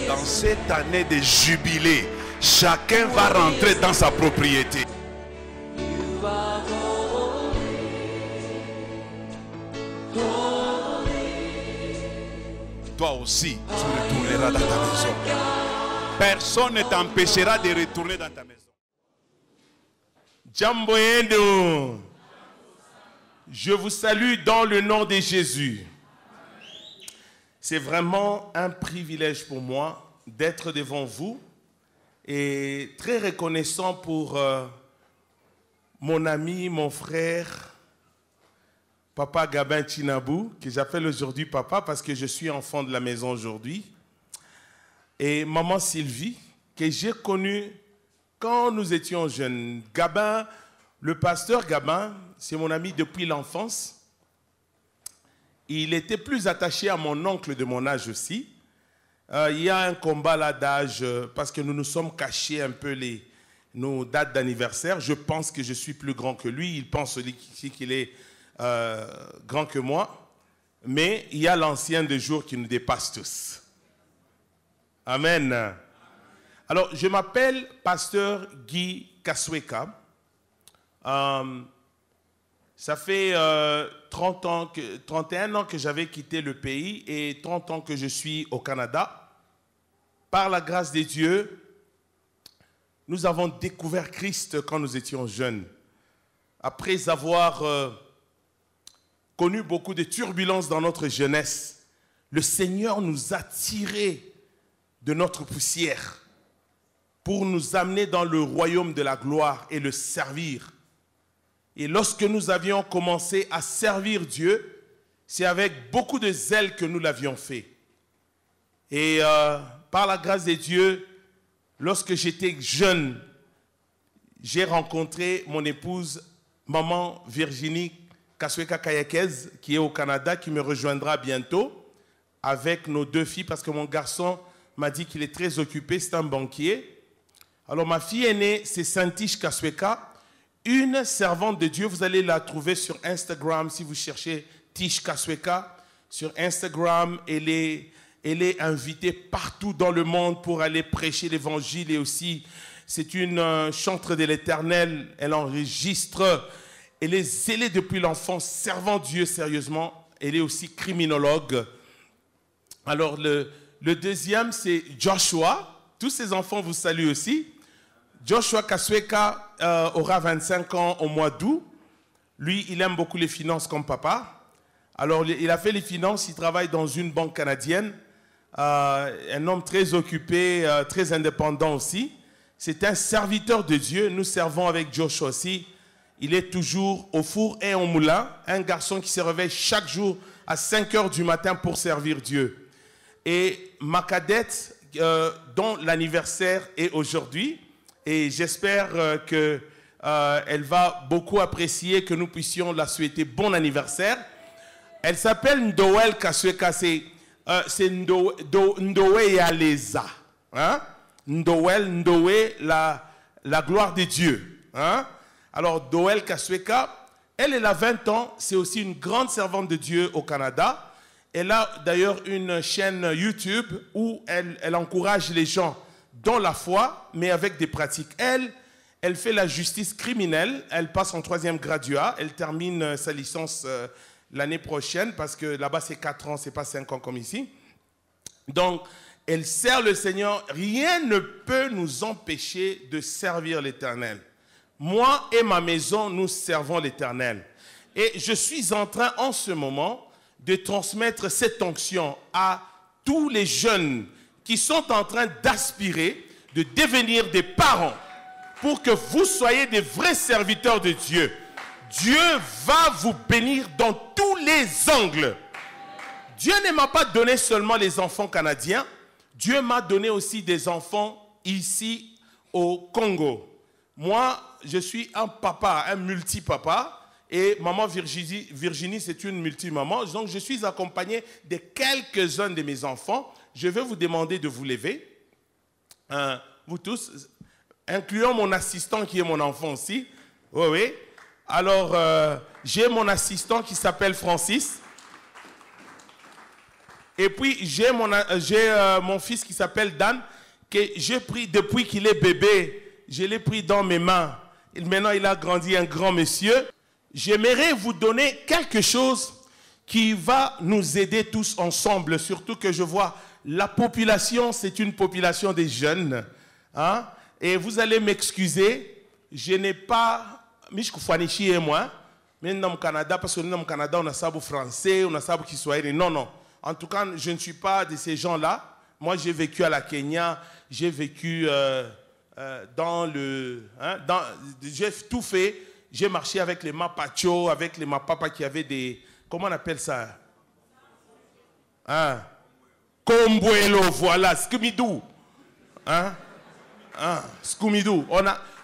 Dans cette année de jubilé, chacun va rentrer dans sa propriété. Toi aussi, tu retourneras dans ta maison. Personne ne t'empêchera de retourner dans ta maison. Jambo yenu. Je vous salue dans le nom de Jésus. C'est vraiment un privilège pour moi d'être devant vous et très reconnaissant pour mon ami, mon frère, Papa Gabin Chinabou, que j'appelle aujourd'hui Papa parce que je suis enfant de la maison aujourd'hui, et Maman Sylvie, que j'ai connue quand nous étions jeunes. Gabin, le pasteur Gabin, c'est mon ami depuis l'enfance. Il était plus attaché à mon oncle de mon âge aussi. Il y a un combat là d'âge parce que nous nous sommes cachés un peu nos dates d'anniversaire. Je pense que je suis plus grand que lui. Il pense qu'il est grand que moi. Mais il y a l'ancien de jour qui nous dépasse tous. Amen. Alors, je m'appelle pasteur Guy Kasweka. Ça fait 31 ans que j'avais quitté le pays et 30 ans que je suis au Canada. Par la grâce de Dieu, nous avons découvert Christ quand nous étions jeunes. Après avoir connu beaucoup de turbulences dans notre jeunesse, le Seigneur nous a tirés de notre poussière pour nous amener dans le royaume de la gloire et le servir. Et lorsque nous avions commencé à servir Dieu, c'est avec beaucoup de zèle que nous l'avions fait. Et par la grâce de Dieu, lorsque j'étais jeune, j'ai rencontré mon épouse, Maman Virginie Kasweka Kayakez, qui est au Canada, qui me rejoindra bientôt, avec nos 2 filles, parce que mon garçon m'a dit qu'il est très occupé, c'est un banquier. Alors ma fille aînée, c'est Santish Kasweka, une servante de Dieu. Vous allez la trouver sur Instagram si vous cherchez Tish Kasweka. Sur Instagram, elle est invitée partout dans le monde pour aller prêcher l'évangile. Et aussi, c'est une chantre de l'Éternel. Elle enregistre. Elle est zélée depuis l'enfance, servant Dieu sérieusement. Elle est aussi criminologue. Alors, le deuxième, c'est Joshua. Tous ces enfants vous saluent aussi. Joshua Kasweka aura 25 ans au mois d'août. Lui, il aime beaucoup les finances comme papa. Alors, il a fait les finances, il travaille dans une banque canadienne. Un homme très occupé, très indépendant aussi. C'est un serviteur de Dieu. Nous servons avec Joshua aussi. Il est toujours au four et au moulin. Un garçon qui se réveille chaque jour à 5 h du matin pour servir Dieu. Et ma cadette, dont l'anniversaire est aujourd'hui, et j'espère qu'elle va beaucoup apprécier que nous puissions la souhaiter bon anniversaire. Elle s'appelle Ndoel Kasweka, c'est Ndoe Yaleza. Hein? Ndoe, la gloire de Dieu. Hein? Alors, Ndoel Kasweka, elle a 20 ans, c'est aussi une grande servante de Dieu au Canada. Elle a d'ailleurs une chaîne YouTube où elle encourage les gens dans la foi, mais avec des pratiques. Elle fait la justice criminelle, elle passe en 3e graduat, elle termine sa licence l'année prochaine, parce que là-bas c'est 4 ans, c'est pas 5 ans comme ici. Donc, elle sert le Seigneur, rien ne peut nous empêcher de servir l'Éternel. Moi et ma maison, nous servons l'Éternel. Et je suis en train, en ce moment, de transmettre cette onction à tous les jeunes qui sont en train d'aspirer, de devenir des parents, pour que vous soyez des vrais serviteurs de Dieu. Dieu va vous bénir dans tous les angles. Dieu ne m'a pas donné seulement les enfants canadiens, Dieu m'a donné aussi des enfants ici au Congo. Moi, je suis un papa, un multi-papa, et maman Virginie, c'est une multi-maman. Donc, je suis accompagné de quelques-uns de mes enfants. Je vais vous demander de vous lever, vous tous, incluant mon assistant qui est mon enfant aussi. Oui, oui. Alors, j'ai mon assistant qui s'appelle Francis. Et puis, j'ai mon fils qui s'appelle Dan, que j'ai pris depuis qu'il est bébé. Je l'ai pris dans mes mains. Et maintenant, il a grandi un grand monsieur. J'aimerais vous donner quelque chose qui va nous aider tous ensemble. Surtout que je vois la population, c'est une population des jeunes. Hein? Et vous allez m'excuser, je n'ai pas... Mishkoufanichi et moi, mais dans le Canada, parce que nous, dans le Canada, on a ça pour français, on a ça pour kiswahili. Non, non. En tout cas, je ne suis pas de ces gens-là. Moi, j'ai vécu à la Kenya, j'ai vécu dans le... Hein, j'ai tout fait. J'ai marché avec les Mapacho, avec les Mapapa qui avaient des... Comment on appelle ça? Hein? Kombuelo, voilà, Scooby-Doo. Hein? Hein? Scooby-Doo.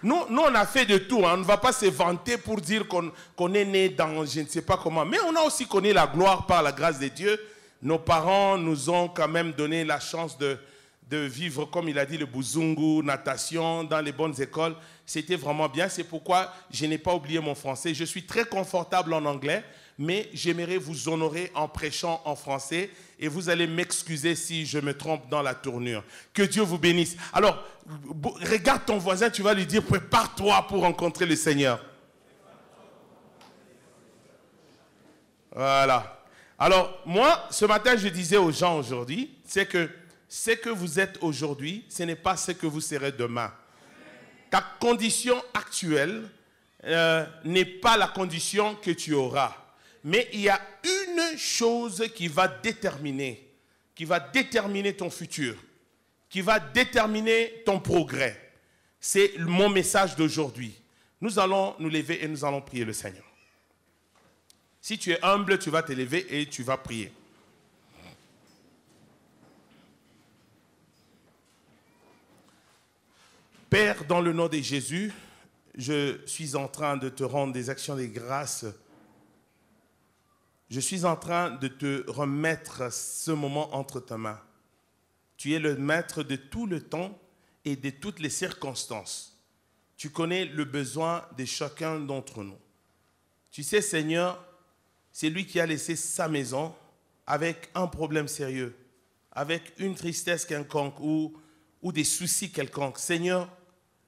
Nous, on a fait de tout. Hein. On ne va pas se vanter pour dire qu'on est né dans je ne sais pas comment. Mais on a aussi connu la gloire par la grâce de Dieu. Nos parents nous ont quand même donné la chance de vivre, comme il a dit, le bouzungu, natation, dans les bonnes écoles. C'était vraiment bien. C'est pourquoi je n'ai pas oublié mon français. Je suis très confortable en anglais, mais j'aimerais vous honorer en prêchant en français. Et vous allez m'excuser si je me trompe dans la tournure. Que Dieu vous bénisse. Alors, regarde ton voisin, tu vas lui dire, prépare-toi pour rencontrer le Seigneur. Voilà. Alors, moi, ce matin, je disais aux gens aujourd'hui, c'est que ce que vous êtes aujourd'hui, ce n'est pas ce que vous serez demain. Ta condition actuelle n'est pas la condition que tu auras. Mais il y a une chose qui va déterminer ton futur, qui va déterminer ton progrès. C'est mon message d'aujourd'hui. Nous allons nous lever et nous allons prier le Seigneur. Si tu es humble, tu vas te lever et tu vas prier. Père, dans le nom de Jésus, je suis en train de te rendre des actions de grâce. Je suis en train de te remettre ce moment entre tes mains. Tu es le maître de tout le temps et de toutes les circonstances. Tu connais le besoin de chacun d'entre nous. Tu sais, Seigneur, c'est lui qui a laissé sa maison avec un problème sérieux, avec une tristesse quelconque ou des soucis quelconques. Seigneur,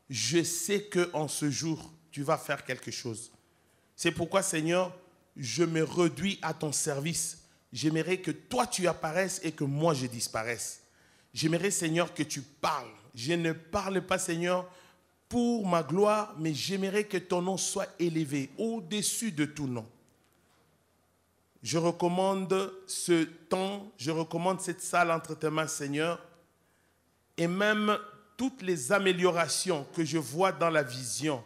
je sais qu'en ce jour, tu vas faire quelque chose. C'est pourquoi, Seigneur, je me réduis à ton service. J'aimerais que toi, tu apparaisses et que moi, je disparaisse. J'aimerais, Seigneur, que tu parles. Je ne parle pas, Seigneur, pour ma gloire, mais j'aimerais que ton nom soit élevé au-dessus de tout nom. Je recommande ce temps, je recommande cette salle entre tes mains, Seigneur, et même toutes les améliorations que je vois dans la vision,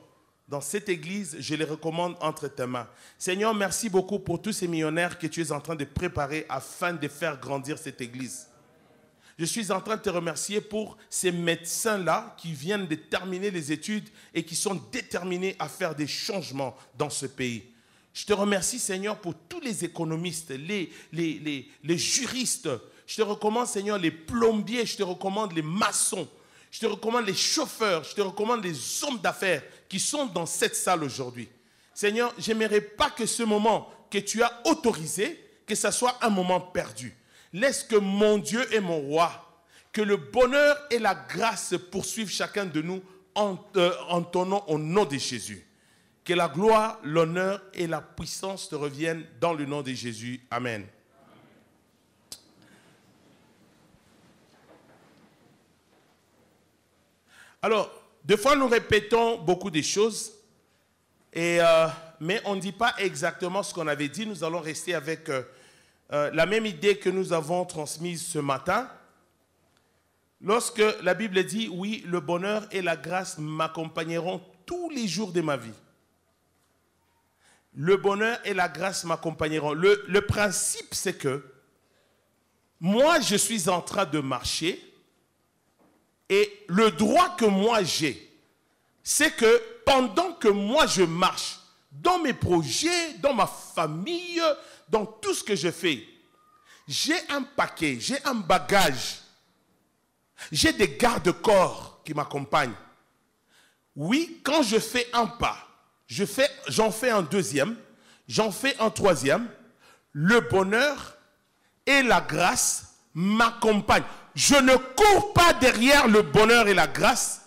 dans cette église, je les recommande entre tes mains. Seigneur, merci beaucoup pour tous ces millionnaires que tu es en train de préparer afin de faire grandir cette église. Je suis en train de te remercier pour ces médecins-là qui viennent de terminer les études et qui sont déterminés à faire des changements dans ce pays. Je te remercie, Seigneur, pour tous les économistes, les juristes. Je te recommande, Seigneur, les plombiers, je te recommande les maçons, je te recommande les chauffeurs, je te recommande les hommes d'affaires qui sont dans cette salle aujourd'hui. Seigneur, je n'aimerais pas que ce moment que tu as autorisé, que ce soit un moment perdu. Laisse que mon Dieu et mon roi, que le bonheur et la grâce poursuivent chacun de nous en ton nom, au nom de Jésus. Que la gloire, l'honneur et la puissance te reviennent dans le nom de Jésus. Amen. Alors, des fois, nous répétons beaucoup de choses, mais on ne dit pas exactement ce qu'on avait dit. Nous allons rester avec la même idée que nous avons transmise ce matin. Lorsque la Bible dit, oui, le bonheur et la grâce m'accompagneront tous les jours de ma vie. Le bonheur et la grâce m'accompagneront. Le principe, c'est que moi, je suis en train de marcher et le droit que moi j'ai, c'est que pendant que moi je marche, dans mes projets, dans ma famille, dans tout ce que je fais, j'ai un paquet, j'ai un bagage, j'ai des garde-corps qui m'accompagnent. Oui, quand je fais un pas, j'en fais un deuxième, j'en fais un troisième, le bonheur et la grâce m'accompagne. Je ne cours pas derrière le bonheur et la grâce,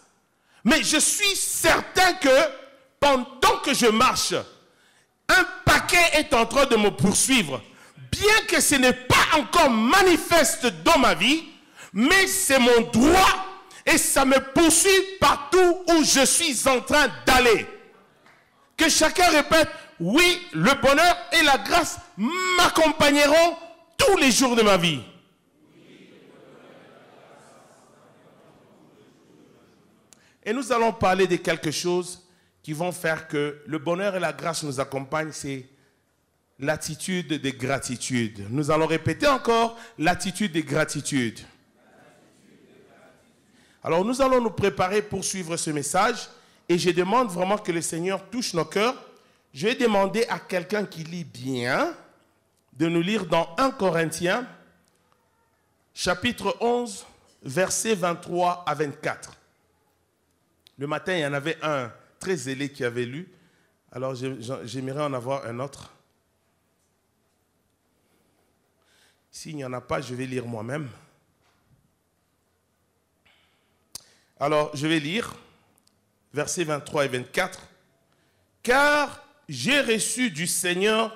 mais je suis certain que pendant que je marche, un paquet est en train de me poursuivre. Bien que ce n'est pas encore manifeste dans ma vie, mais c'est mon droit et ça me poursuit partout où je suis en train d'aller. Que chacun répète, oui, le bonheur et la grâce m'accompagneront tous les jours de ma vie. Et nous allons parler de quelque chose qui vont faire que le bonheur et la grâce nous accompagnent, c'est l'attitude de gratitude. Nous allons répéter encore l'attitude de gratitude. Alors nous allons nous préparer pour suivre ce message et je demande vraiment que le Seigneur touche nos cœurs. Je vais demander à quelqu'un qui lit bien de nous lire dans 1 Corinthiens, chapitre 11, versets 23 à 24. Le matin, il y en avait un très zélé qui avait lu. Alors, j'aimerais en avoir un autre. S'il n'y en a pas, je vais lire moi-même. Alors, je vais lire versets 23 et 24. « Car j'ai reçu du Seigneur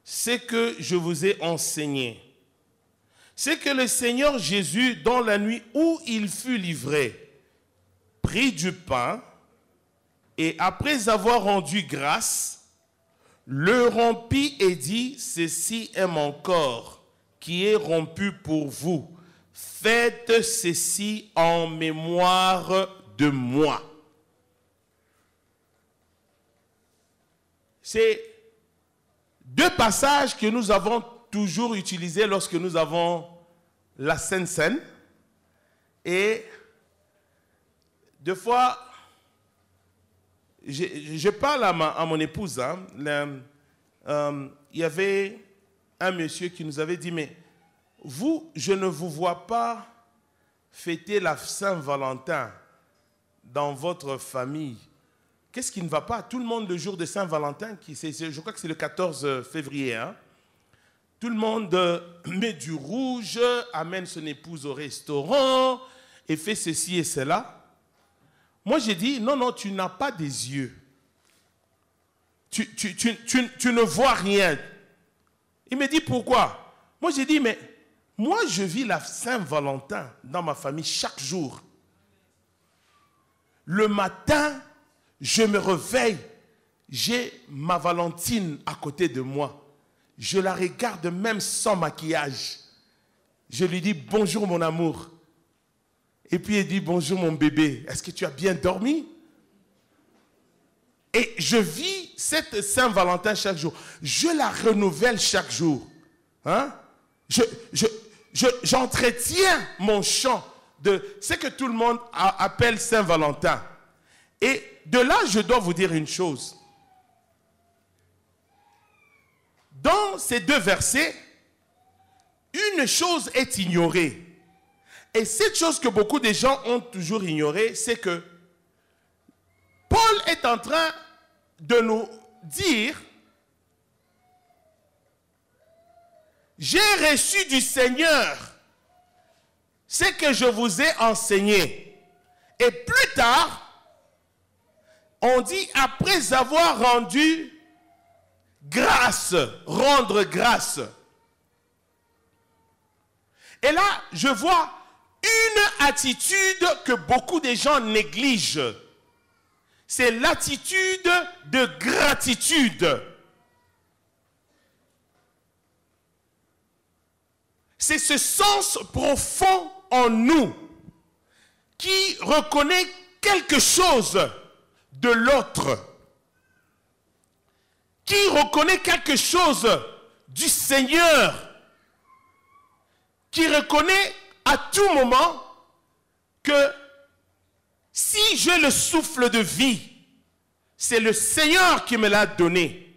ce que je vous ai enseigné. C'est que le Seigneur Jésus, dans la nuit où il fut livré, prit du pain et après avoir rendu grâce, le rompit et dit, « Ceci est mon corps qui est rompu pour vous. Faites ceci en mémoire de moi. » C'est deux passages que nous avons toujours utilisés lorsque nous avons la Sainte Seine. Et deux fois, je parle à mon épouse. Il y avait un monsieur qui nous avait dit, mais vous, je ne vous vois pas fêter la Saint-Valentin dans votre famille. Qu'est-ce qui ne va pas? Tout le monde, le jour de Saint-Valentin, je crois que c'est le 14 février, hein? Tout le monde met du rouge, amène son épouse au restaurant et fait ceci et cela. Moi, j'ai dit, non, non, tu n'as pas des yeux. Tu ne vois rien. Il me dit, pourquoi? Moi, j'ai dit, mais moi, je vis la Saint-Valentin dans ma famille chaque jour. Le matin, je me réveille, j'ai ma Valentine à côté de moi. Je la regarde même sans maquillage. Je lui dis, bonjour mon amour. Et puis il dit, bonjour mon bébé, est-ce que tu as bien dormi? Et je vis cette Saint-Valentin chaque jour. Je la renouvelle chaque jour. Hein? J'entretiens mon chant de ce que tout le monde appelle Saint-Valentin. Et de là, je dois vous dire une chose. Dans ces deux versets, une chose est ignorée. Et cette chose que beaucoup de gens ont toujours ignorée, c'est que Paul est en train de nous dire, j'ai reçu du Seigneur ce que je vous ai enseigné. Et plus tard, on dit après avoir rendu grâce, rendre grâce. Et là, je vois une attitude que beaucoup de gens négligent. C'est l'attitude de gratitude. C'est ce sens profond en nous qui reconnaît quelque chose de l'autre, qui reconnaît quelque chose du Seigneur, qui reconnaît à tout moment que si j'ai le souffle de vie, c'est le Seigneur qui me l'a donné,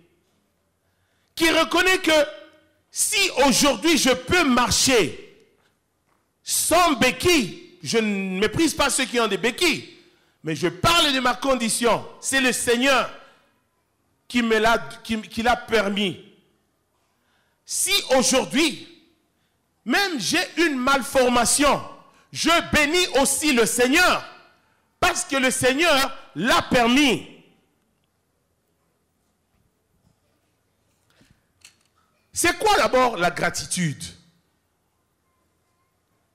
qui reconnaît que si aujourd'hui je peux marcher sans béquilles, je ne méprise pas ceux qui ont des béquilles, mais je parle de ma condition, c'est le Seigneur qui l'a permis. Si aujourd'hui même j'ai une malformation, je bénis aussi le Seigneur, parce que le Seigneur l'a permis. C'est quoi d'abord la gratitude?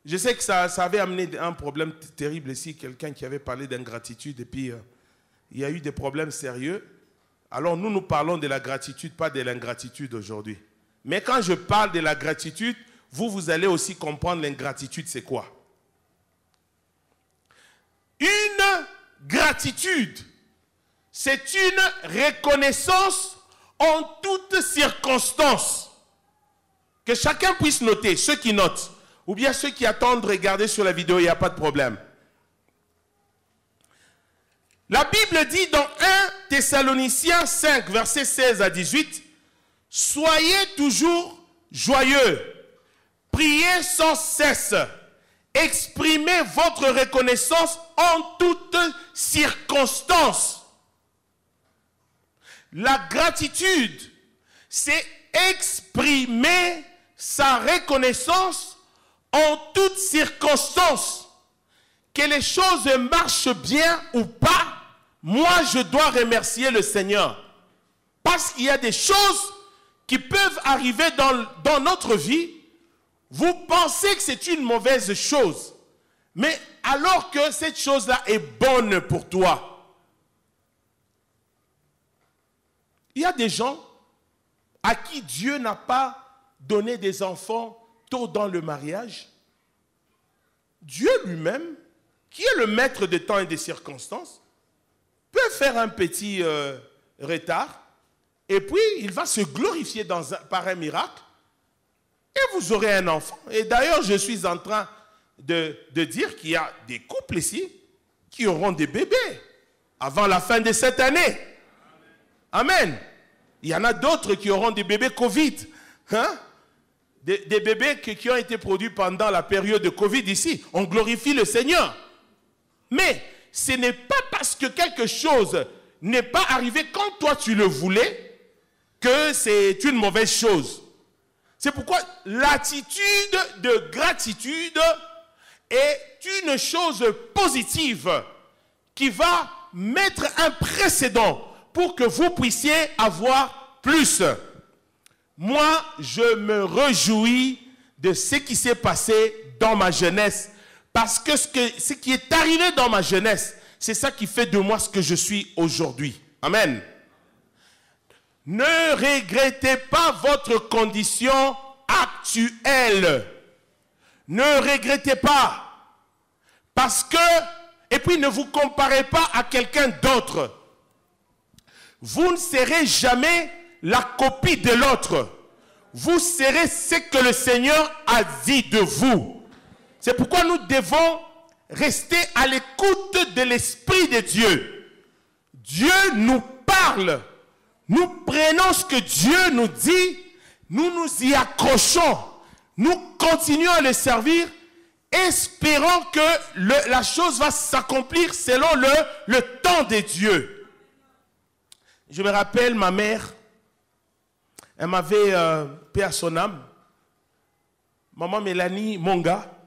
Je sais que ça avait amené un problème terrible ici, quelqu'un qui avait parlé d'ingratitude et puis il y a eu des problèmes sérieux. Alors nous parlons de la gratitude, pas de l'ingratitude aujourd'hui. Mais quand je parle de la gratitude, vous allez aussi comprendre l'ingratitude, c'est quoi? Une gratitude, c'est une reconnaissance en toutes circonstances. Que chacun puisse noter, ceux qui notent, ou bien ceux qui attendent regarder sur la vidéo, il n'y a pas de problème. La Bible dit dans 1 Thessaloniciens 5, versets 16 à 18, « Soyez toujours joyeux, priez sans cesse, exprimez votre reconnaissance en toutes circonstances. » La gratitude, c'est exprimer sa reconnaissance en toutes circonstances. Que les choses marchent bien ou pas, moi je dois remercier le Seigneur. Parce qu'il y a des choses qui peuvent arriver dans notre vie. Vous pensez que c'est une mauvaise chose, mais alors que cette chose-là est bonne pour toi. Il y a des gens à qui Dieu n'a pas donné des enfants tôt dans le mariage. Dieu lui-même, qui est le maître des temps et des circonstances, peut faire un petit retard, et puis il va se glorifier par un miracle, et vous aurez un enfant. Et d'ailleurs, je suis en train de dire qu'il y a des couples ici qui auront des bébés avant la fin de cette année. Amen. Il y en a d'autres qui auront des bébés Covid. Hein? Des bébés qui ont été produits pendant la période de Covid ici. On glorifie le Seigneur. Mais ce n'est pas parce que quelque chose n'est pas arrivé quand toi tu le voulais que c'est une mauvaise chose. C'est pourquoi l'attitude de gratitude est une chose positive qui va mettre un précédent pour que vous puissiez avoir plus. Moi, je me réjouis de ce qui s'est passé dans ma jeunesse. Parce que ce qui est arrivé dans ma jeunesse, c'est ça qui fait de moi ce que je suis aujourd'hui. Amen. Ne regrettez pas votre condition actuelle. Ne regrettez pas. Parce que, et puis ne vous comparez pas à quelqu'un d'autre. Vous ne serez jamais la copie de l'autre. Vous serez ce que le Seigneur a dit de vous. C'est pourquoi nous devons rester à l'écoute de l'Esprit de Dieu. Dieu nous parle. Nous prenons ce que Dieu nous dit, nous nous y accrochons. Nous continuons à le servir, espérant que la chose va s'accomplir selon le temps de Dieu. Je me rappelle ma mère, elle m'avait paix à son âme. Maman Mélanie Monga.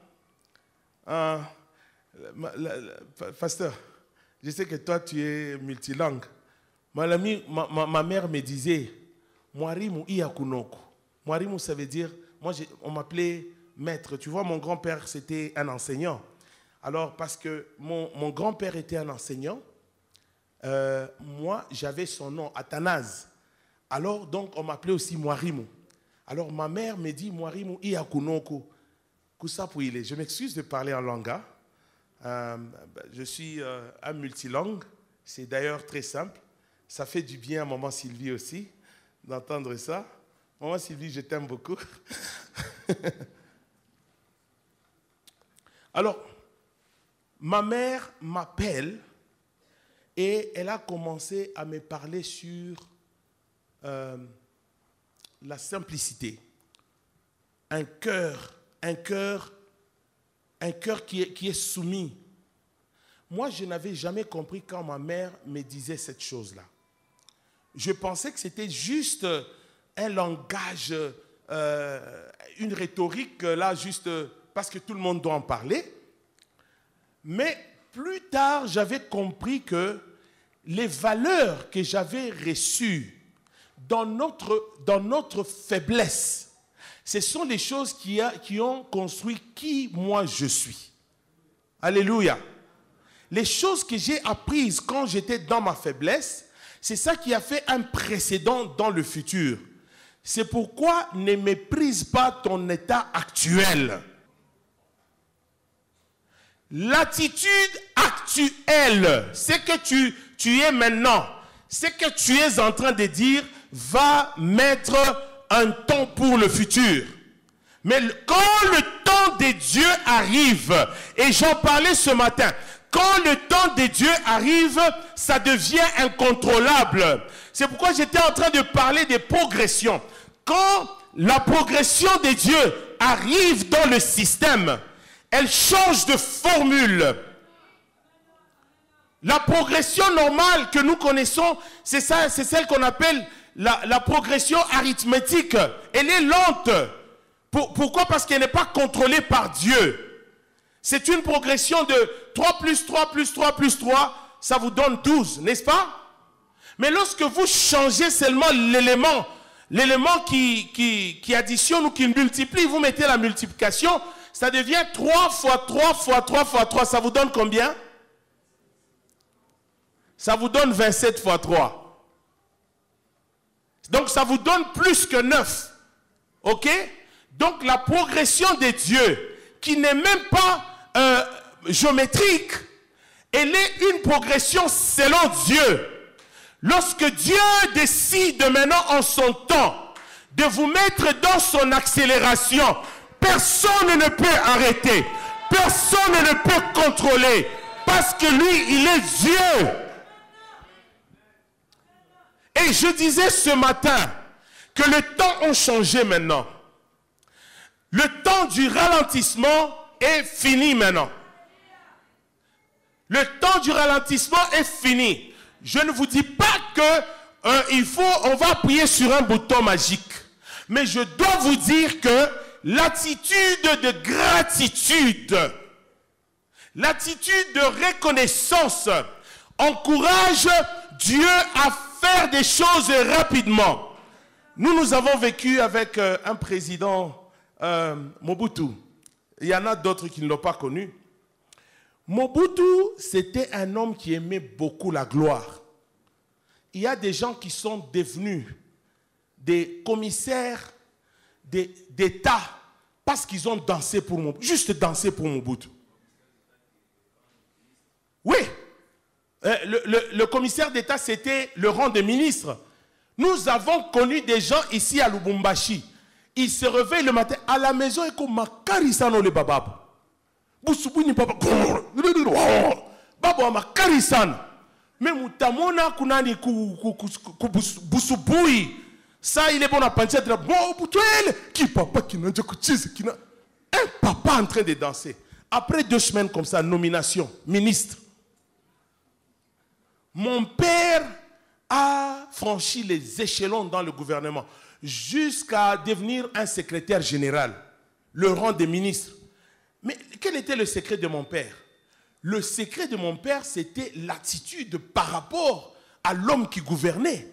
Pasteur, je sais que toi tu es multilangue. Ma mère me disait, Mwarimu Iyakunoko. Mwarimu, ça veut dire, on m'appelait maître. Tu vois, mon grand-père, c'était un enseignant. Alors, parce que mon grand-père était un enseignant, moi, j'avais son nom, Athanase. Alors, donc, on m'appelait aussi Mwarimu. Alors, ma mère me dit, Mwarimu Iyakunoko. Kusapouile. Je m'excuse de parler en langue. Je suis un multilangue. C'est d'ailleurs très simple. Ça fait du bien à Maman Sylvie aussi, d'entendre ça. Maman Sylvie, je t'aime beaucoup. Alors, ma mère m'appelle et elle a commencé à me parler sur la simplicité. Un cœur qui est soumis. Moi, je n'avais jamais compris quand ma mère me disait cette chose-là. Je pensais que c'était juste un langage une rhétorique là juste parce que tout le monde doit en parler. Mais plus tard, j'avais compris que les valeurs que j'avais reçues dans notre faiblesse, ce sont les choses qui ont construit qui moi je suis. Alléluia. Les choses que j'ai apprises quand j'étais dans ma faiblesse, c'est ça qui a fait un précédent dans le futur. C'est pourquoi ne méprise pas ton état actuel. L'attitude actuelle, c'est que tu es maintenant, c'est que tu es en train de dire, va mettre un temps pour le futur. Mais quand le temps de Dieu arrive, et j'en parlais ce matin, quand le temps de Dieu arrive, ça devient incontrôlable. C'est pourquoi j'étais en train de parler des progressions. Quand la progression de Dieu arrive dans le système, elle change de formule. La progression normale que nous connaissons, c'est celle qu'on appelle la progression arithmétique. Elle est lente. Pourquoi? Parce qu'elle n'est pas contrôlée par Dieu. C'est une progression de 3 plus 3 plus 3 plus 3, ça vous donne 12, n'est-ce pas? Mais lorsque vous changez seulement l'élément qui additionne ou qui multiplie, vous mettez la multiplication, ça devient 3 fois 3 fois 3 fois 3. Ça vous donne combien? Ça vous donne 27 fois 3. Donc ça vous donne plus que 9. Ok? Donc la progression de Dieu, qui n'est même pas géométrique, elle est une progression selon Dieu. Lorsque Dieu décide maintenant en son temps de vous mettre dans son accélération, personne ne peut arrêter, personne ne peut contrôler, parce que lui, il est Dieu. Et je disais ce matin que le temps a changé maintenant. Le temps du ralentissement est fini maintenant. Le temps du ralentissement est fini. Je ne vous dis pas que on va appuyer sur un bouton magique. Mais je dois vous dire que l'attitude de gratitude, l'attitude de reconnaissance encourage Dieu à faire des choses rapidement. Nous avons vécu avec un président, Mobutu. Il y en a d'autres qui ne l'ont pas connu. Mobutu, c'était un homme qui aimait beaucoup la gloire. Il y a des gens qui sont devenus des commissaires d'État parce qu'ils ont dansé pour Mobutu, juste dansé pour Mobutu. Oui, le commissaire d'État, c'était le rang de ministre. Nous avons connu des gens ici à Lubumbashi. Ils se réveillent le matin à la maison et comme Makarisano le babab. Busubuni papa. Babo Makarisano. Mais mutamona kunani busubui. Ça, il est bon à penser. Bon, qui papa qui n'a pas un papa en train de danser. Après 2 semaines comme ça, nomination, ministre. Mon père a franchi les échelons dans le gouvernement jusqu'à devenir un secrétaire général, le rang de ministre. Mais quel était le secret de mon père? Le secret de mon père, c'était l'attitude par rapport à l'homme qui gouvernait.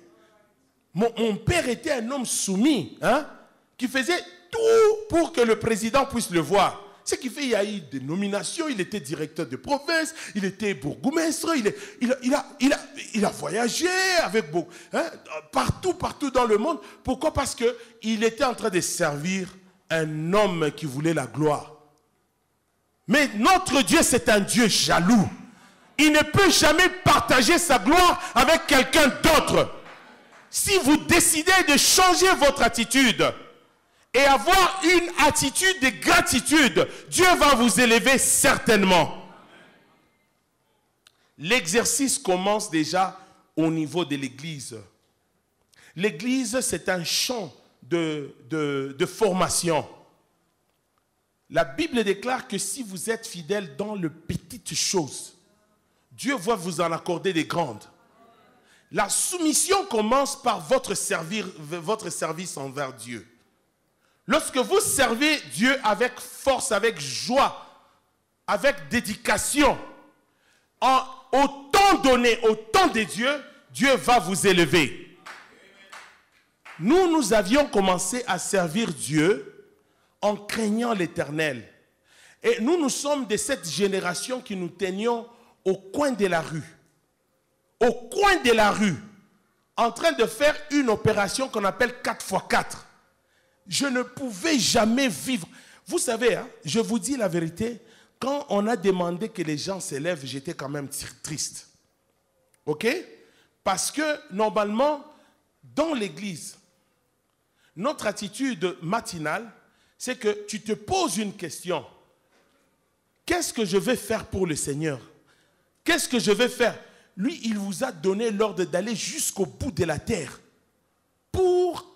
Mon père était un homme soumis, hein, qui faisait tout pour que le président puisse le voir. Ce qui fait qu'il y a eu des nominations, il était directeur de province, il était bourgmestre, il a voyagé avec beaucoup, hein, partout dans le monde. Pourquoi? Parce qu'il était en train de servir un homme qui voulait la gloire. Mais notre Dieu, c'est un Dieu jaloux. Il ne peut jamais partager sa gloire avec quelqu'un d'autre. Si vous décidez de changer votre attitude et avoir une attitude de gratitude, Dieu va vous élever certainement. L'exercice commence déjà au niveau de l'Église. L'Église, c'est un champ de formation. La Bible déclare que si vous êtes fidèle dans les petites choses, Dieu va vous en accorder des grandes. La soumission commence par votre service envers Dieu. lorsque vous servez Dieu avec force, avec joie, avec dédication, au temps donné, au temps de Dieu, Dieu va vous élever. Nous avions commencé à servir Dieu en craignant l'Éternel. Et nous sommes de cette génération qui nous tenions au coin de la rue. Au coin de la rue, en train de faire une opération qu'on appelle 4x4. Je ne pouvais jamais vivre. Vous savez, hein, je vous dis la vérité, quand on a demandé que les gens s'élèvent, j'étais quand même triste. Ok? Parce que normalement, dans l'église, notre attitude matinale, c'est que tu te poses une question. Qu'est-ce que je vais faire pour le Seigneur? Qu'est-ce que je vais faire? Lui, il vous a donné l'ordre d'aller jusqu'au bout de la terre pour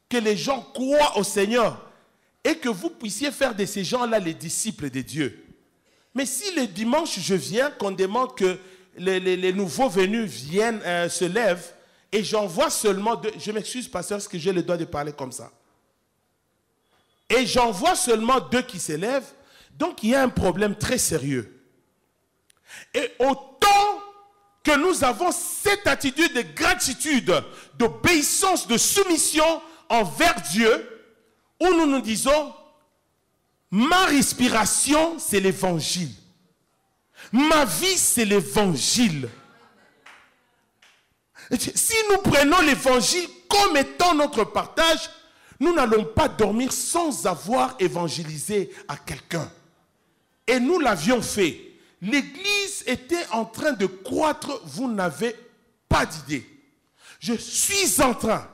que les gens croient au Seigneur et que vous puissiez faire de ces gens-là les disciples de Dieu. Mais si le dimanche, je viens, qu'on demande que les nouveaux venus viennent, se lèvent, et j'en vois seulement deux, je m'excuse, pasteur, parce que j'ai le droit de parler comme ça. Et j'en vois seulement deux qui s'élèvent, donc il y a un problème très sérieux. Et autant que nous avons cette attitude de gratitude, d'obéissance, de soumission envers Dieu, où nous nous disons, ma respiration, c'est l'évangile. Ma vie, c'est l'évangile. Si nous prenons l'évangile comme étant notre partage, nous n'allons pas dormir sans avoir évangélisé à quelqu'un. Et nous l'avions fait. L'église était en train de croître, vous n'avez pas d'idée. Je suis en train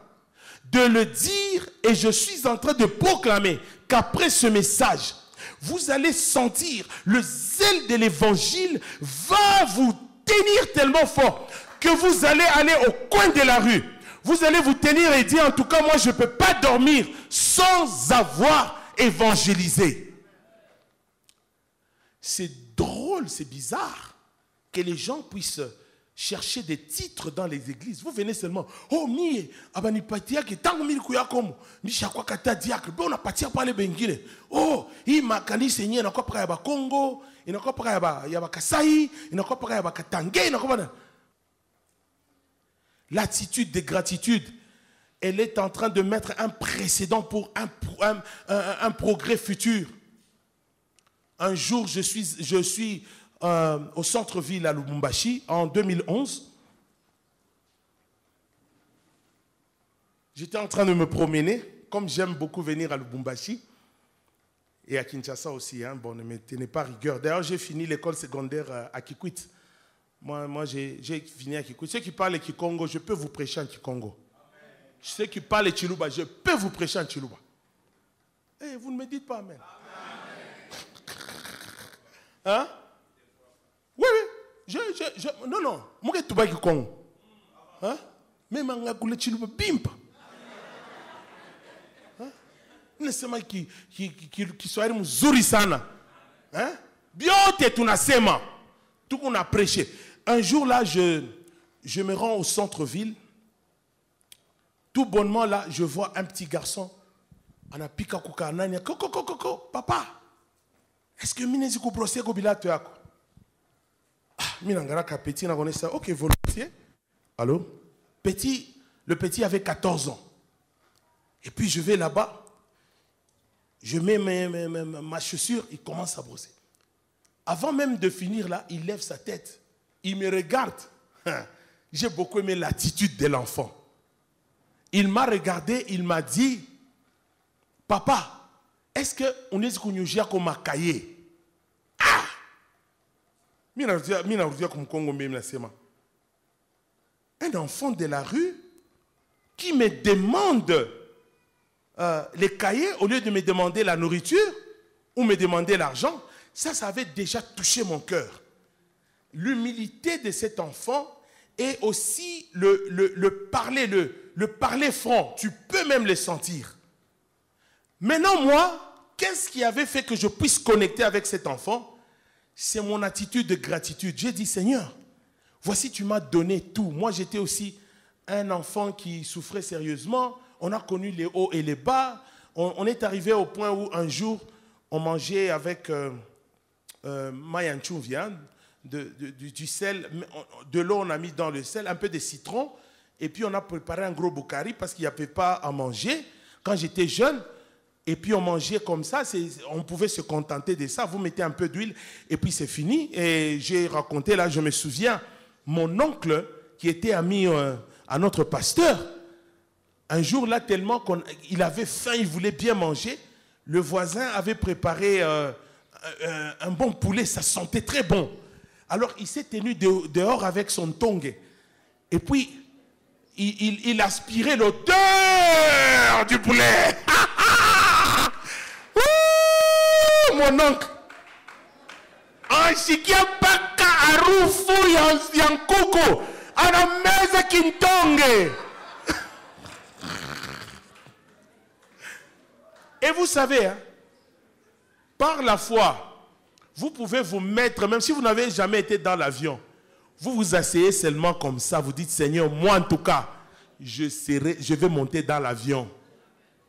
de le dire et je suis en train de proclamer qu'après ce message, vous allez sentir le zèle de l'évangile va vous tenir tellement fort que vous allez aller au coin de la rue. Vous allez vous tenir et dire, en tout cas, moi, je ne peux pas dormir sans avoir évangélisé. C'est drôle, c'est bizarre que les gens puissent chercher des titres dans les églises. Vous venez seulement, oh, mi, abanipatia qui tango mil kuyakomo, mi chakwa kata diacre, bon, on a patia par les bengile. Oh, il m'a cani seigneur, il n'a pas pris à Congo, il n'a pas pris à Kasai, il n'a pas pris à Katangé, il n'a pas. L'attitude de gratitude, elle est en train de mettre un précédent pour un progrès futur. Un jour, je suis au centre-ville à Lubumbashi, en 2011. J'étais en train de me promener, comme j'aime beaucoup venir à Lubumbashi, et à Kinshasa aussi, hein. Bon, ne me tenez pas rigueur. D'ailleurs, j'ai fini l'école secondaire à Kikwit. Moi j'ai fini à Kikwit. Ceux qui parlent Kikongo, je peux vous prêcher en Kikongo. Ceux qui parlent Chiluba, je peux vous prêcher en Chiluba. Eh, vous ne me dites pas amen. Hein? Oui, oui. Non. Moi, je suis Kikongo. Hein? Mais je suis Chiluba bimpa. Nasema qui soit mzuri sana. Hein? Biote tunasema. Tout qu'on a prêché. Un jour là, je me rends au centre-ville. Tout bonnement là, je vois un petit garçon. On a pika kuka nani. Koko, papa. Est-ce que minezi ko brosser ko bilato yako? Ah, minangara ka petit na connaît ça. OK, volontiers. Allô? Le petit avait 14 ans. Et puis je vais là-bas. Je mets ma chaussure, il commence à brosser. Avant même de finir là, il lève sa tête. Il me regarde. J'ai beaucoup aimé l'attitude de l'enfant. Il m'a regardé, il m'a dit, papa, est-ce qu'on est kounyujia comme ma cahier? Ah! Un enfant de la rue qui me demande les cahiers au lieu de me demander la nourriture ou me demander l'argent, ça avait déjà touché mon cœur. L'humilité de cet enfant et aussi le parler franc. Tu peux même le sentir. Maintenant, moi, qu'est-ce qui avait fait que je puisse connecter avec cet enfant? C'est mon attitude de gratitude. J'ai dit, Seigneur, voici, tu m'as donné tout. Moi, j'étais aussi un enfant qui souffrait sérieusement. On a connu les hauts et les bas. On est arrivé au point où un jour, on mangeait avec Mayanchouvia, du sel, de l'eau on a mis dans le sel, un peu de citron, et puis on a préparé un gros boukari parce qu'il n'y avait pas à manger. Quand j'étais jeune, et puis on mangeait comme ça, on pouvait se contenter de ça. Vous mettez un peu d'huile et puis c'est fini. Et j'ai raconté là, je me souviens, mon oncle qui était ami à notre pasteur, un jour là, tellement qu'il avait faim, il voulait bien manger, le voisin avait préparé un bon poulet, ça sentait très bon. Alors il s'est tenu dehors avec son tongue. Et puis il aspirait l'odeur du poulet. Mon oncle, ansikia paka harufu ya nkoko anameza kintonge. Et vous savez, hein, par la foi, vous pouvez vous mettre, même si vous n'avez jamais été dans l'avion, vous vous asseyez seulement comme ça, vous dites, Seigneur, moi en tout cas, je vais monter dans l'avion.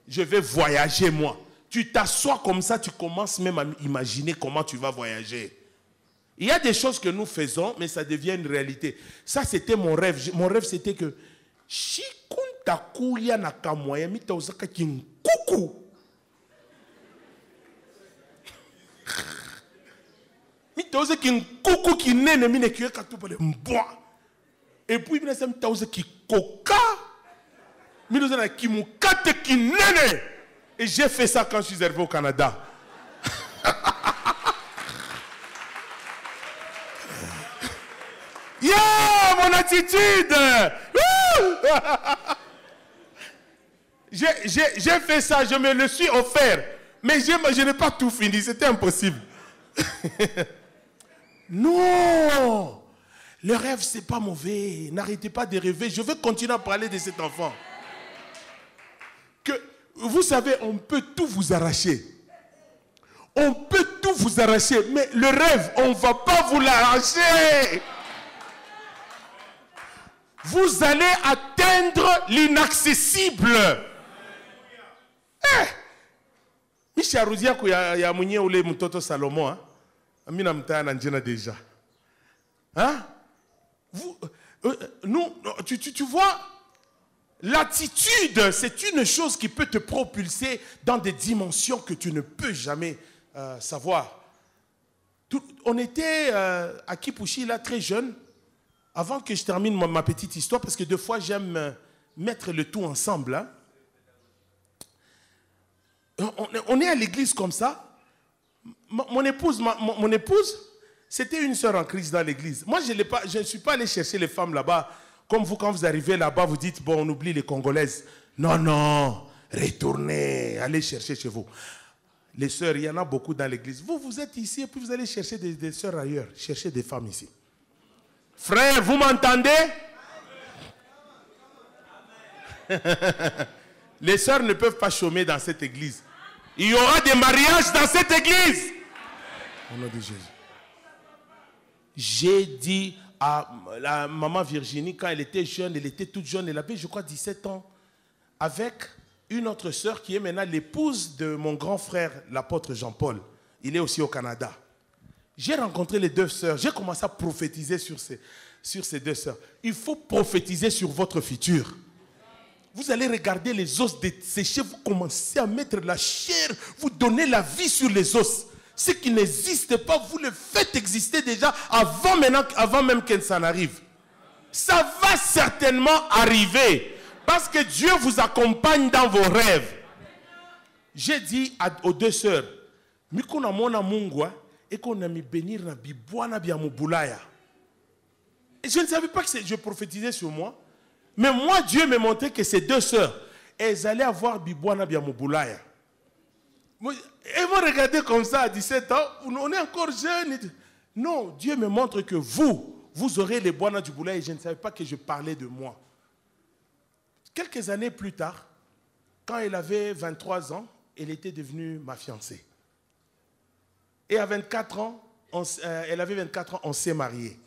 Je vais voyager moi. Tu t'assois comme ça, tu commences même à imaginer comment tu vas voyager. Il y a des choses que nous faisons, mais ça devient une réalité. Ça, c'était mon rêve. Mon rêve, c'était que si kuntakuya nakamoya mitozaka kinkuku. Mitozaka kinkuku kinene mine kiwe katupale mboa. Et puis minasa mitozaka kikoka. Mitozaka kimukate kinene. Et j'ai fait ça quand je suis arrivé au Canada. Yeah, mon attitude. J'ai fait ça, je me le suis offert. Mais je n'ai pas tout fini, c'était impossible. Non, le rêve, c'est pas mauvais. N'arrêtez pas de rêver. Je veux continuer à parler de cet enfant. Vous savez, on peut tout vous arracher. On peut tout vous arracher, mais le rêve, on ne va pas vous l'arracher. Vous allez atteindre l'inaccessible. Michel Roudia, il y a Mounié ou les Moutoto Salomon. Amina Mtana Ndjena déjà. Hein? Tu vois, l'attitude, c'est une chose qui peut te propulser dans des dimensions que tu ne peux jamais savoir. On était à Kipushi, là, très jeune. Avant que je termine ma petite histoire, parce que des fois, j'aime mettre le tout ensemble. Hein. On est à l'église comme ça. Mon épouse, c'était une sœur en crise dans l'église. Moi, je ne suis pas allé chercher les femmes là-bas. Comme vous, quand vous arrivez là-bas, vous dites, bon, on oublie les Congolaises. Non, non, retournez, allez chercher chez vous. Les sœurs, il y en a beaucoup dans l'église. Vous êtes ici et puis vous allez chercher des sœurs ailleurs. Cherchez des femmes ici. Frère, vous m'entendez? Les sœurs ne peuvent pas chômer dans cette église. Il y aura des mariages dans cette église. Au nom de Jésus. J'ai dit à la maman Virginie, quand elle était jeune, elle était toute jeune, elle avait, je crois, 17 ans, avec une autre sœur qui est maintenant l'épouse de mon grand frère, l'apôtre Jean-Paul. Il est aussi au Canada. J'ai rencontré les deux sœurs, j'ai commencé à prophétiser sur ces deux sœurs. Il faut prophétiser sur votre futur. Vous allez regarder les os desséchés, vous commencez à mettre la chair, vous donnez la vie sur les os. Ce qui n'existe pas, vous le faites exister déjà avant même que ça n'arrive. Ça va certainement arriver parce que Dieu vous accompagne dans vos rêves. J'ai dit aux deux sœurs, Mikona mona mungwa et qu'on a mis bénir na bibwana bia mubulaya. Je ne savais pas que je prophétisais sur moi. Mais moi, Dieu m'a montré que ces deux sœurs, elles allaient avoir bibwana bia mubulaya. Elles vont regarder comme ça à 17 ans, on est encore jeunes. Non, Dieu me montre que vous aurez les bois du boulay et je ne savais pas que je parlais de moi. Quelques années plus tard, quand elle avait 23 ans, elle était devenue ma fiancée. Et à 24 ans, elle avait 24 ans, on s'est mariés.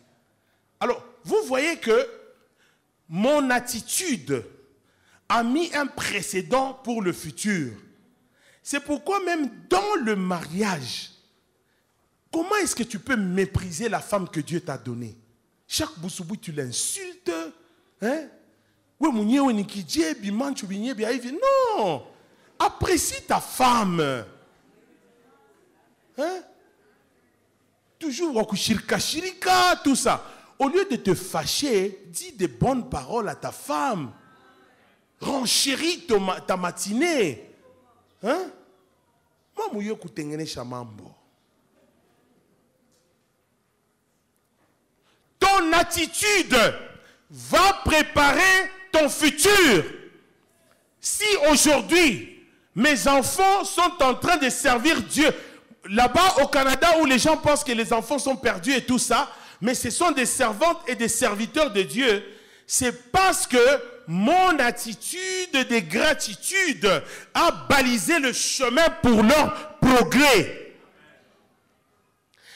Alors, vous voyez que mon attitude a mis un précédent pour le futur. C'est pourquoi même dans le mariage, comment est-ce que tu peux mépriser la femme que Dieu t'a donnée? Chaque boussoubou, tu l'insultes. Hein? Non! Apprécie ta femme. Hein? Toujours shirika, tout ça. Au lieu de te fâcher, dis des bonnes paroles à ta femme. Renchéris ta matinée. Hein? Ton attitude va préparer ton futur. Si aujourd'hui, mes enfants sont en train de servir Dieu, là-bas au Canada où les gens pensent que les enfants sont perdus et tout ça, mais ce sont des servantes et des serviteurs de Dieu, c'est parce que mon attitude de gratitude a balisé le chemin pour leur progrès.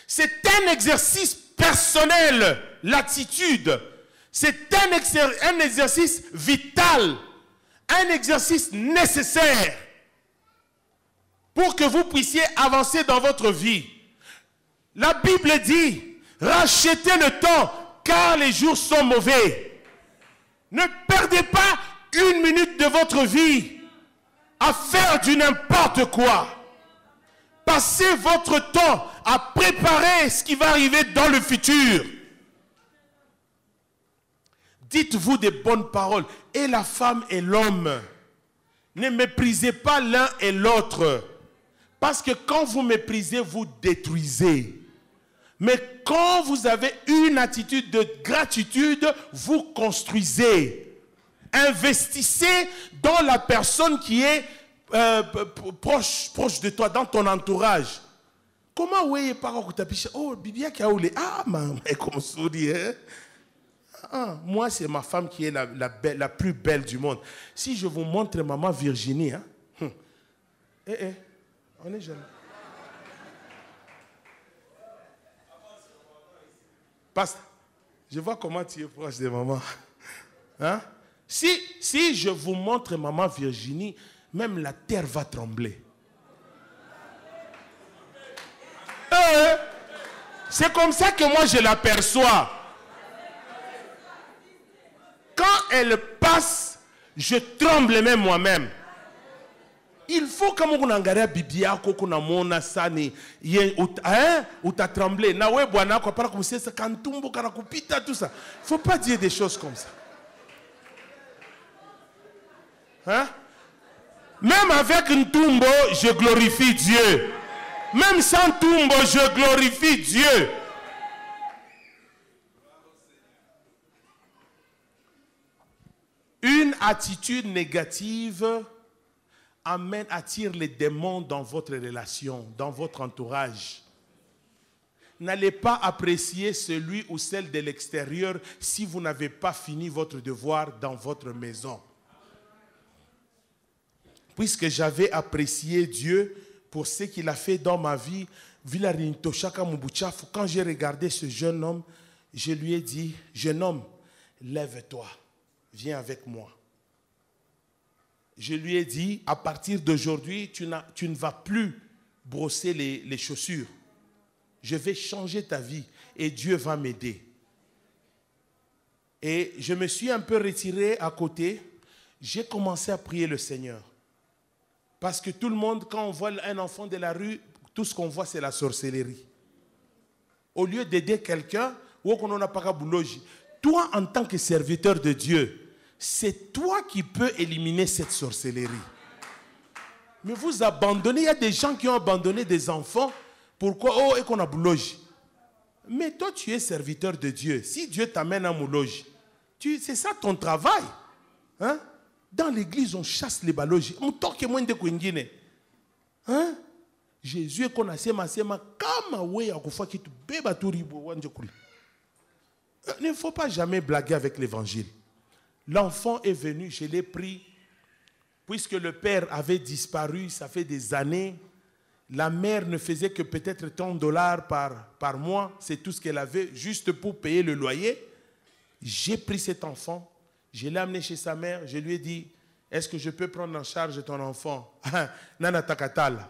C'est un exercice personnel, l'attitude. C'est un exercice vital, un exercice nécessaire pour que vous puissiez avancer dans votre vie. La Bible dit, rachetez le temps car les jours sont mauvais. Ne perdez pas une minute de votre vie à faire du n'importe quoi. Passez votre temps à préparer ce qui va arriver dans le futur. Dites-vous des bonnes paroles. Et la femme et l'homme. Ne méprisez pas l'un et l'autre. Parce que quand vous méprisez, vous détruisez. Mais quand vous avez une attitude de gratitude, vous construisez. Investissez dans la personne qui est proche de toi, dans ton entourage. Comment oui, oh, Bibia qui a oulé. Ah, mais comme souris, hein? Ah, moi, c'est ma femme qui est la plus belle du monde. Si je vous montre maman Virginie, hein? On est jeunes. Pasteur, je vois comment tu es proche de maman. Hein? Si je vous montre maman Virginie, même la terre va trembler. C'est comme ça que moi je l'aperçois. Quand elle passe, je tremble même moi-même. Il faut que mon angara bibia koko na mona sani ou t'as tremblé na we bwana ko para kumse sa kantumbo kana kupita tout ça. Faut pas dire des choses comme ça. Hein? Même avec un tumbo, je glorifie Dieu. Même sans tumbo, je glorifie Dieu. Une attitude négative attire les démons dans votre relation, dans votre entourage. N'allez pas apprécier celui ou celle de l'extérieur si vous n'avez pas fini votre devoir dans votre maison. Puisque j'avais apprécié Dieu pour ce qu'il a fait dans ma vie, quand j'ai regardé ce jeune homme, je lui ai dit, jeune homme, lève-toi, viens avec moi. Je lui ai dit, à partir d'aujourd'hui, tu ne vas plus brosser les chaussures. Je vais changer ta vie et Dieu va m'aider. Et je me suis un peu retiré à côté. J'ai commencé à prier le Seigneur. Parce que tout le monde, quand on voit un enfant de la rue, tout ce qu'on voit, c'est la sorcellerie. Au lieu d'aider quelqu'un, toi, en tant que serviteur de Dieu, c'est toi qui peux éliminer cette sorcellerie. Mais vous abandonnez, il y a des gens qui ont abandonné des enfants. Pourquoi? Oh, et qu'on a bouloge. Mais toi, tu es serviteur de Dieu. Si Dieu t'amène à Mouloge, c'est ça ton travail. Hein? Dans l'église, on chasse les baloges. Hein? Jésus est qu'on a sema kama we akufa kitu beba turibo wanjekuli. Il ne faut pas jamais blaguer avec l'évangile. L'enfant est venu, je l'ai pris. Puisque le père avait disparu, ça fait des années. La mère ne faisait que peut-être $30 par mois. C'est tout ce qu'elle avait, juste pour payer le loyer. J'ai pris cet enfant, je l'ai amené chez sa mère. Je lui ai dit, est-ce que je peux prendre en charge ton enfant? Nana Takatala.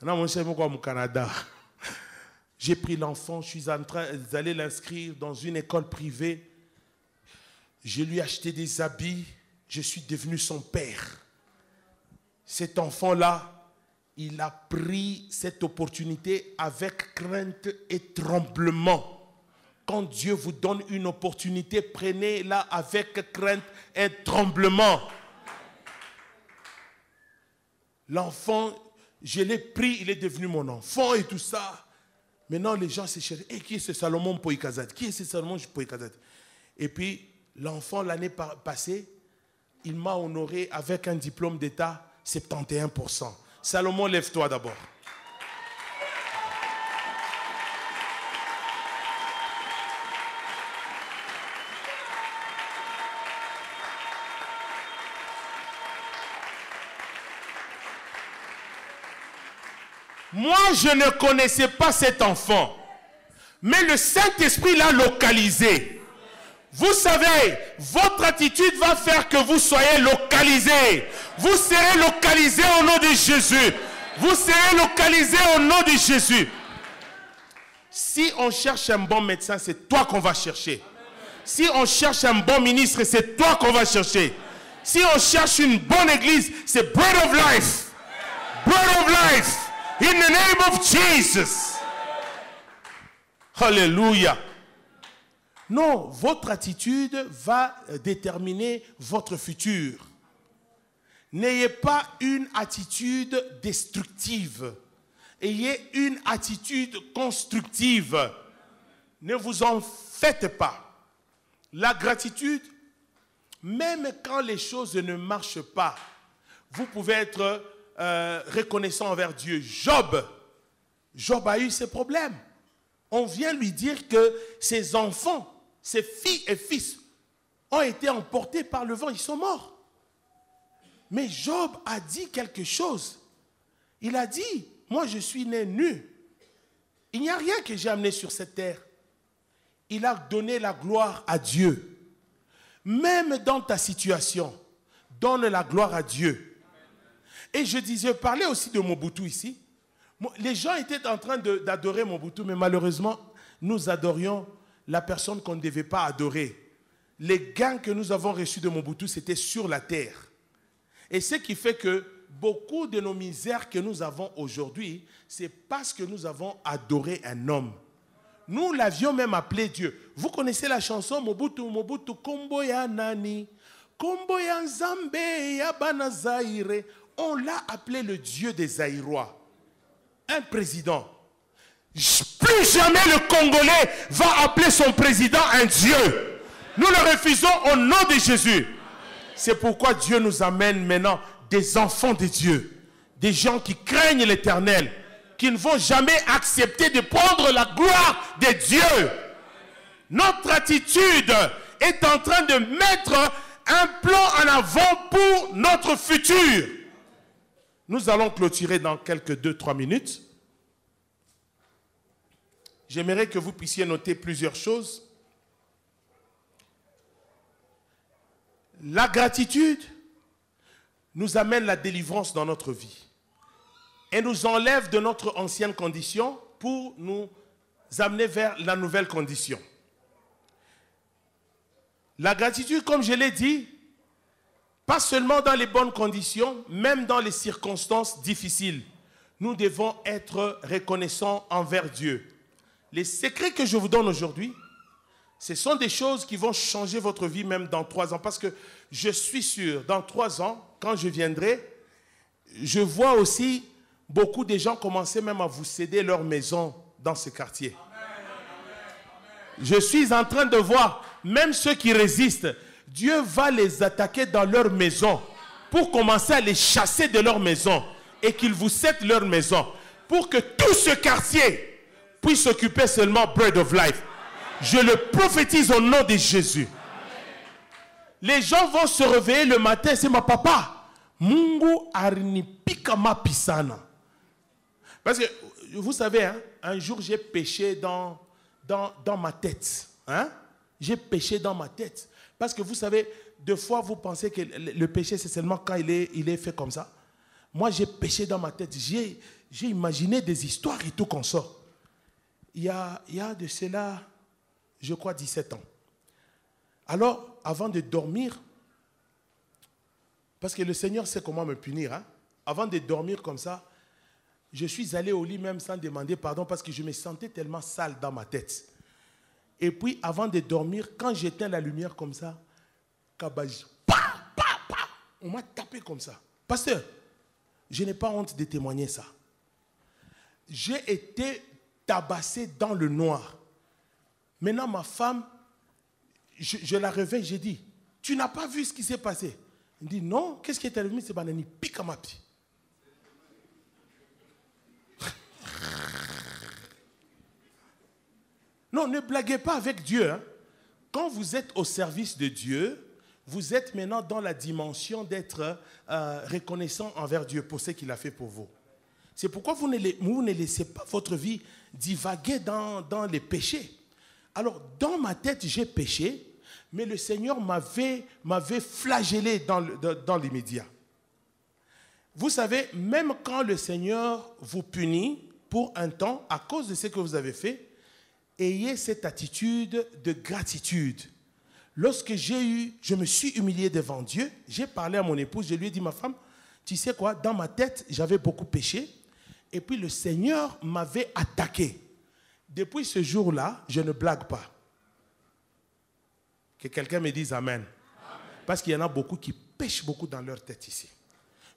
Au Canada. J'ai pris l'enfant, je suis en train d'aller l'inscrire dans une école privée. Je lui ai acheté des habits. Je suis devenu son père. Cet enfant-là, il a pris cette opportunité avec crainte et tremblement. Quand Dieu vous donne une opportunité, prenez-la avec crainte et tremblement. L'enfant, je l'ai pris, il est devenu mon enfant et tout ça. Maintenant, les gens se cherchent. Et qui est ce Salomon Poikazat? Qui est ce Salomon Poikazat? Et puis, l'enfant, l'année passée, il m'a honoré avec un diplôme d'État, 71%. Salomon, lève-toi d'abord. Moi, je ne connaissais pas cet enfant, mais le Saint-Esprit l'a localisé. Vous savez, votre attitude va faire que vous soyez localisé. Vous serez localisé au nom de Jésus. Vous serez localisé au nom de Jésus. Si on cherche un bon médecin, c'est toi qu'on va chercher. Si on cherche un bon ministre, c'est toi qu'on va chercher. Si on cherche une bonne église, c'est Bread of Life. Bread of Life. In the name of Jesus. Alléluia. Non, votre attitude va déterminer votre futur. N'ayez pas une attitude destructive. Ayez une attitude constructive. Ne vous en faites pas. La gratitude, même quand les choses ne marchent pas, vous pouvez être reconnaissant envers Dieu. Job a eu ses problèmes. On vient lui dire que ses enfants, ses filles et fils ont été emportés par le vent, ils sont morts. Mais Job a dit quelque chose. Il a dit, moi je suis né nu. Il n'y a rien que j'ai amené sur cette terre. Il a donné la gloire à Dieu. Même dans ta situation, donne la gloire à Dieu. Et je parlais aussi de Mobutu ici. Les gens étaient en train d'adorer Mobutu, mais malheureusement, nous adorions la personne qu'on ne devait pas adorer. Les gains que nous avons reçus de Mobutu, c'était sur la terre. Et ce qui fait que beaucoup de nos misères que nous avons aujourd'hui, c'est parce que nous avons adoré un homme. Nous l'avions même appelé Dieu. Vous connaissez la chanson Mobutu, Mobutu, Kombo ya nani, Kombo ya Nzambe ya bana Zaire. On l'a appelé le Dieu des Zaïrois. Un président. Plus jamais le Congolais va appeler son président un Dieu. Nous le refusons au nom de Jésus. C'est pourquoi Dieu nous amène maintenant des enfants de Dieu. Des gens qui craignent l'Éternel. Qui ne vont jamais accepter de prendre la gloire de Dieu. Notre attitude est en train de mettre un plan en avant pour notre futur. Nous allons clôturer dans quelques 2-3 minutes. J'aimerais que vous puissiez noter plusieurs choses. La gratitude nous amène la délivrance dans notre vie et nous enlève de notre ancienne condition pour nous amener vers la nouvelle condition. La gratitude, comme je l'ai dit, pas seulement dans les bonnes conditions, même dans les circonstances difficiles, nous devons être reconnaissants envers Dieu. Les secrets que je vous donne aujourd'hui, ce sont des choses qui vont changer votre vie même dans 3 ans. Parce que je suis sûr, dans 3 ans, quand je viendrai, je vois aussi beaucoup de gens commencer même à vous céder leur maison dans ce quartier. Je suis en train de voir, même ceux qui résistent, Dieu va les attaquer dans leur maison pour commencer à les chasser de leur maison et qu'ils vous cèdent leur maison pour que tout ce quartier puisse s'occuper seulement Bread of Life. Je le prophétise au nom de Jésus. Les gens vont se réveiller le matin et c'est ma papa. Mungu arnipika ma pisana. Parce que, vous savez, hein, un jour j'ai péché dans ma tête. Hein? J'ai péché dans ma tête. Parce que vous savez, de fois, vous pensez que le péché, c'est seulement quand il est fait comme ça. Moi, j'ai péché dans ma tête. J'ai imaginé des histoires et tout qu'on sort. Il y a de cela, je crois, 17 ans. Alors, avant de dormir, parce que le Seigneur sait comment me punir, hein, avant de dormir comme ça, je suis allé au lit même sans demander pardon parce que je me sentais tellement sale dans ma tête. Et puis, avant de dormir, quand j'éteins la lumière comme ça, Kabaji, on m'a tapé comme ça. Pasteur, je n'ai pas honte de témoigner ça. J'ai été tabassé dans le noir. Maintenant, ma femme, je la réveille, j'ai dit, tu n'as pas vu ce qui s'est passé? Elle dit, non, qu'est-ce qui est arrivé? C'est banani, pique à ma pied. Non, ne blaguez pas avec Dieu. Hein. Quand vous êtes au service de Dieu, vous êtes maintenant dans la dimension d'être reconnaissant envers Dieu pour ce qu'il a fait pour vous. C'est pourquoi vous ne laissez pas votre vie divaguer dans les péchés. Alors, dans ma tête, j'ai péché, mais le Seigneur m'avait flagellé dans l'immédiat. Vous savez, même quand le Seigneur vous punit pour un temps, à cause de ce que vous avez fait, ayez cette attitude de gratitude. Lorsque je me suis humilié devant Dieu, j'ai parlé à mon épouse, je lui ai dit, ma femme, tu sais quoi, dans ma tête, j'avais beaucoup péché, et puis le Seigneur m'avait attaqué. Depuis ce jour-là, je ne blague pas. Que quelqu'un me dise Amen. Amen. Parce qu'il y en a beaucoup qui pêchent beaucoup dans leur tête ici.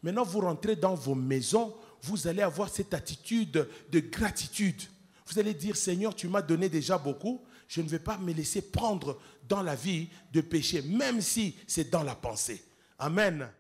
Maintenant, vous rentrez dans vos maisons, vous allez avoir cette attitude de gratitude. Vous allez dire, Seigneur, tu m'as donné déjà beaucoup, je ne vais pas me laisser prendre dans la vie de péché, même si c'est dans la pensée. Amen.